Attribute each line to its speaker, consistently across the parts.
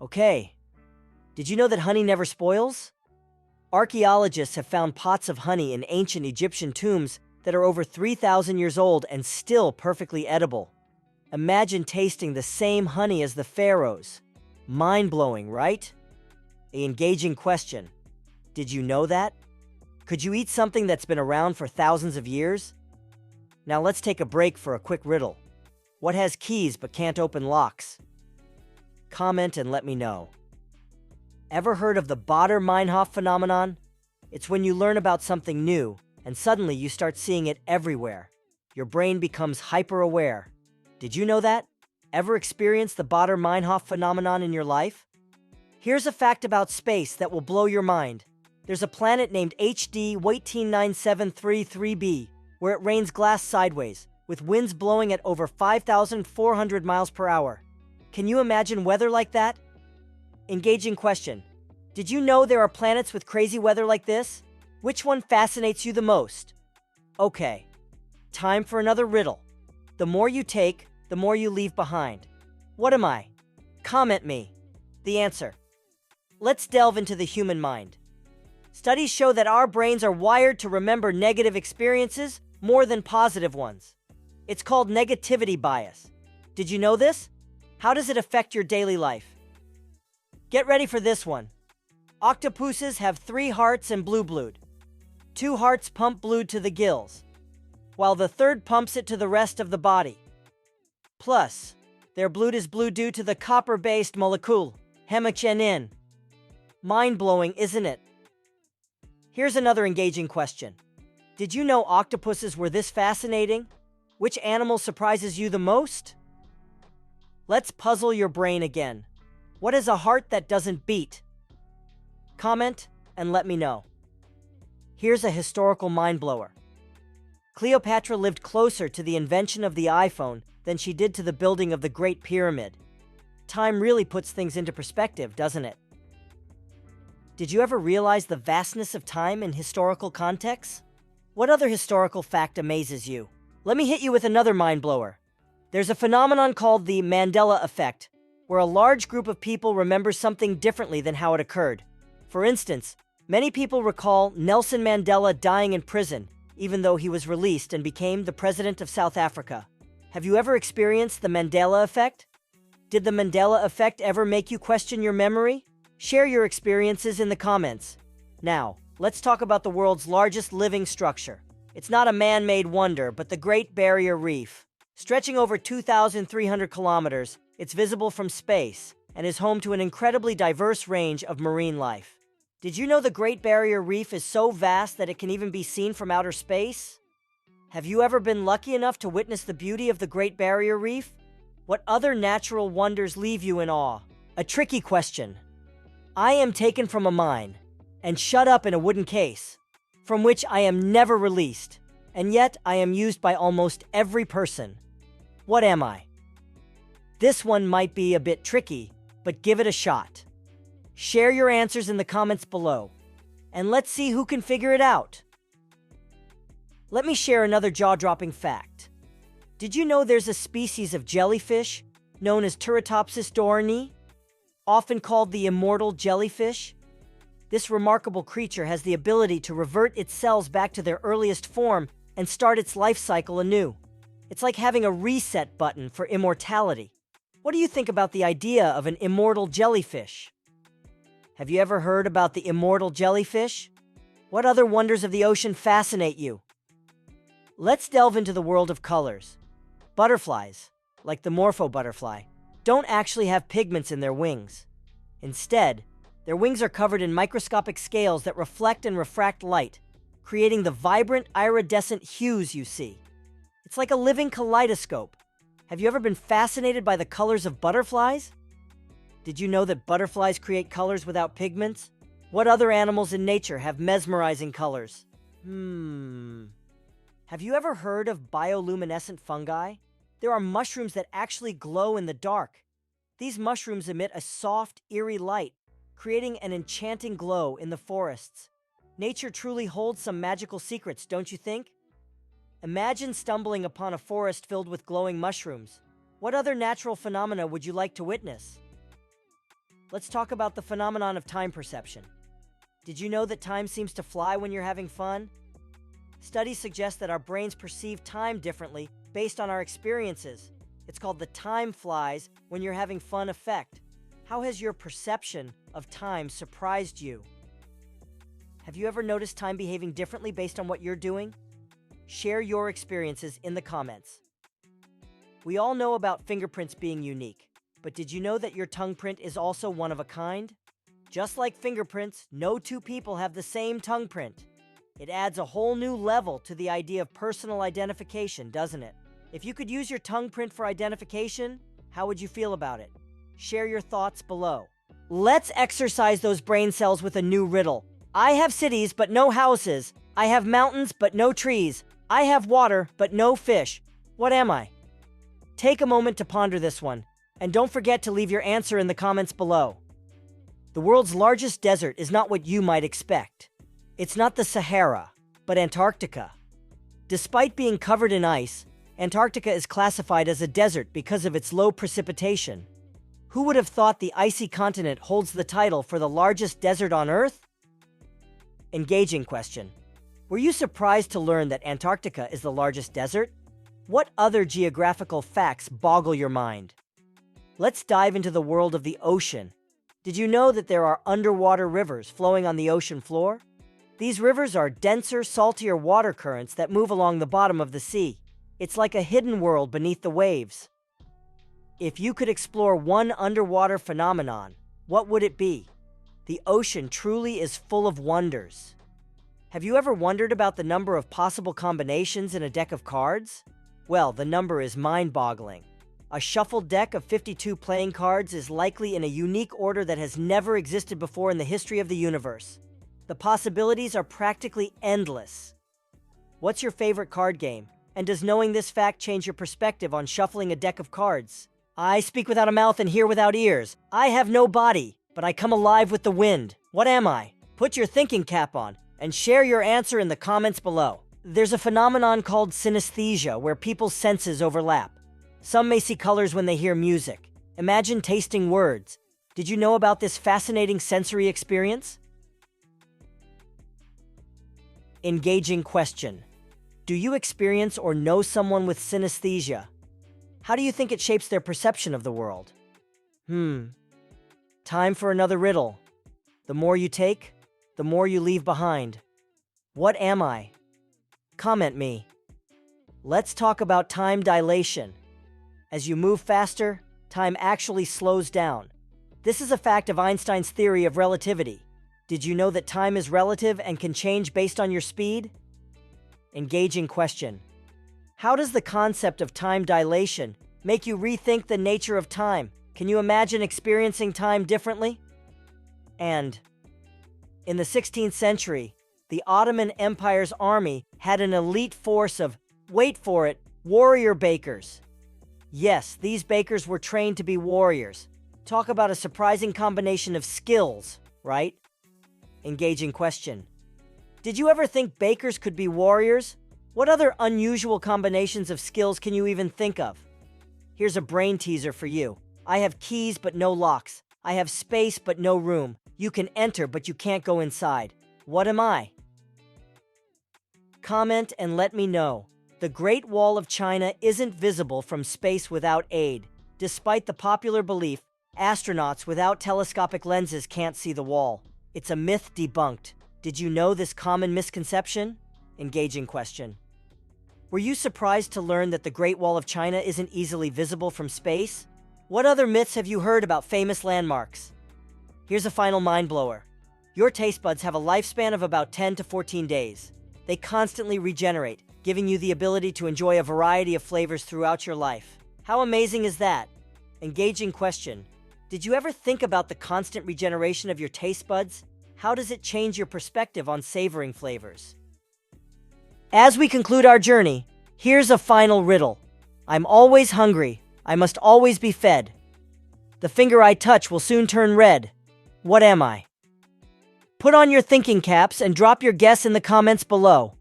Speaker 1: Okay, did you know that honey never spoils? Archaeologists have found pots of honey in ancient Egyptian tombs that are over 3,000 years old and still perfectly edible. Imagine tasting the same honey as the pharaohs. Mind-blowing, right? An engaging question. Did you know that? Could you eat something that's been around for thousands of years? Now let's take a break for a quick riddle. What has keys but can't open locks? Comment and let me know. Ever heard of the Baader-Meinhof phenomenon? It's when you learn about something new, and suddenly you start seeing it everywhere. Your brain becomes hyper-aware. Did you know that? Ever experienced the Baader-Meinhof phenomenon in your life? Here's a fact about space that will blow your mind. There's a planet named HD 189733b, where it rains glass sideways, with winds blowing at over 5,400 miles per hour. Can you imagine weather like that? Engaging question. Did you know there are planets with crazy weather like this? Which one fascinates you the most? Okay, time for another riddle. The more you take, the more you leave behind. What am I? Comment me. The answer. Let's delve into the human mind. Studies show that our brains are wired to remember negative experiences more than positive ones. It's called negativity bias. Did you know this? How does it affect your daily life? Get ready for this one. Octopuses have 3 hearts and blue blood. 2 hearts pump blood to the gills, while the third pumps it to the rest of the body. Plus, their blood is blue due to the copper-based molecule, hemocyanin. Mind-blowing, isn't it? Here's another engaging question. Did you know octopuses were this fascinating? Which animal surprises you the most? Let's puzzle your brain again. What is a heart that doesn't beat? Comment and let me know. Here's a historical mind-blower. Cleopatra lived closer to the invention of the iPhone than she did to the building of the Great Pyramid. Time really puts things into perspective, doesn't it? Did you ever realize the vastness of time in historical contexts? What other historical fact amazes you? Let me hit you with another mind-blower. There's a phenomenon called the Mandela effect, where a large group of people remember something differently than how it occurred. For instance, many people recall Nelson Mandela dying in prison, even though he was released and became the president of South Africa. Have you ever experienced the Mandela effect? Did the Mandela effect ever make you question your memory? Share your experiences in the comments. Now, let's talk about the world's largest living structure. It's not a man-made wonder, but the Great Barrier Reef. Stretching over 2,300 kilometers, it's visible from space and is home to an incredibly diverse range of marine life. Did you know the Great Barrier Reef is so vast that it can even be seen from outer space? Have you ever been lucky enough to witness the beauty of the Great Barrier Reef? What other natural wonders leave you in awe? A tricky question. I am taken from a mine and shut up in a wooden case, from which I am never released, and yet I am used by almost every person. What am I? This one might be a bit tricky, but give it a shot. Share your answers in the comments below, and let's see who can figure it out. Let me share another jaw-dropping fact. Did you know there's a species of jellyfish known as Turritopsis dohrnii, often called the immortal jellyfish? This remarkable creature has the ability to revert its cells back to their earliest form and start its life cycle anew. It's like having a reset button for immortality. What do you think about the idea of an immortal jellyfish? Have you ever heard about the immortal jellyfish? What other wonders of the ocean fascinate you? Let's delve into the world of colors. Butterflies, like the morpho butterfly, don't actually have pigments in their wings. Instead, their wings are covered in microscopic scales that reflect and refract light, creating the vibrant iridescent hues you see. It's like a living kaleidoscope. Have you ever been fascinated by the colors of butterflies? Did you know that butterflies create colors without pigments? What other animals in nature have mesmerizing colors? Have you ever heard of bioluminescent fungi? There are mushrooms that actually glow in the dark. These mushrooms emit a soft, eerie light, creating an enchanting glow in the forests. Nature truly holds some magical secrets, don't you think? Imagine stumbling upon a forest filled with glowing mushrooms. What other natural phenomena would you like to witness? Let's talk about the phenomenon of time perception. Did you know that time seems to fly when you're having fun? Studies suggest that our brains perceive time differently based on our experiences. It's called the time flies when you're having fun effect. How has your perception of time surprised you? Have you ever noticed time behaving differently based on what you're doing? Share your experiences in the comments. We all know about fingerprints being unique, but did you know that your tongue print is also one of a kind? Just like fingerprints, no two people have the same tongue print. It adds a whole new level to the idea of personal identification, doesn't it? If you could use your tongue print for identification, how would you feel about it? Share your thoughts below. Let's exercise those brain cells with a new riddle. I have cities, but no houses. I have mountains, but no trees. I have water, but no fish. What am I? Take a moment to ponder this one, and don't forget to leave your answer in the comments below. The world's largest desert is not what you might expect. It's not the Sahara, but Antarctica. Despite being covered in ice, Antarctica is classified as a desert because of its low precipitation. Who would have thought the icy continent holds the title for the largest desert on Earth? Engaging question. Were you surprised to learn that Antarctica is the largest desert? What other geographical facts boggle your mind? Let's dive into the world of the ocean. Did you know that there are underwater rivers flowing on the ocean floor? These rivers are denser, saltier water currents that move along the bottom of the sea. It's like a hidden world beneath the waves. If you could explore one underwater phenomenon, what would it be? The ocean truly is full of wonders. Have you ever wondered about the number of possible combinations in a deck of cards? Well, the number is mind-boggling. A shuffled deck of 52 playing cards is likely in a unique order that has never existed before in the history of the universe. The possibilities are practically endless. What's your favorite card game? And does knowing this fact change your perspective on shuffling a deck of cards? I speak without a mouth and hear without ears. I have no body, but I come alive with the wind. What am I? Put your thinking cap on and share your answer in the comments below. There's a phenomenon called synesthesia where people's senses overlap. Some may see colors when they hear music. Imagine tasting words. Did you know about this fascinating sensory experience? Engaging question. Do you experience or know someone with synesthesia? How do you think it shapes their perception of the world? Time for another riddle. The more you take, the more you leave behind. What am I? Comment me. Let's talk about time dilation. As you move faster, time actually slows down. This is a fact of Einstein's theory of relativity. Did you know that time is relative and can change based on your speed? Engaging question. How does the concept of time dilation make you rethink the nature of time? Can you imagine experiencing time differently? And in the 16th century, the Ottoman Empire's army had an elite force of, wait for it, warrior bakers. Yes, these bakers were trained to be warriors. Talk about a surprising combination of skills, right? Engaging question. Did you ever think bakers could be warriors? What other unusual combinations of skills can you even think of? Here's a brain teaser for you. I have keys but no locks. I have space but no room. You can enter but you can't go inside. What am I? Comment and let me know. The Great Wall of China isn't visible from space without aid. Despite the popular belief, astronauts without telescopic lenses can't see the wall. It's a myth debunked. Did you know this common misconception? Engaging question. Were you surprised to learn that the Great Wall of China isn't easily visible from space? What other myths have you heard about famous landmarks? Here's a final mind blower. Your taste buds have a lifespan of about 10 to 14 days. They constantly regenerate, giving you the ability to enjoy a variety of flavors throughout your life. How amazing is that? Engaging question. Did you ever think about the constant regeneration of your taste buds? How does it change your perspective on savoring flavors? As we conclude our journey, here's a final riddle. I'm always hungry. I must always be fed. The finger I touch will soon turn red. What am I? Put on your thinking caps and drop your guess in the comments below.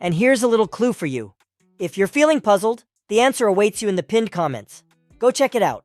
Speaker 1: And here's a little clue for you. If you're feeling puzzled, the answer awaits you in the pinned comments. Go check it out.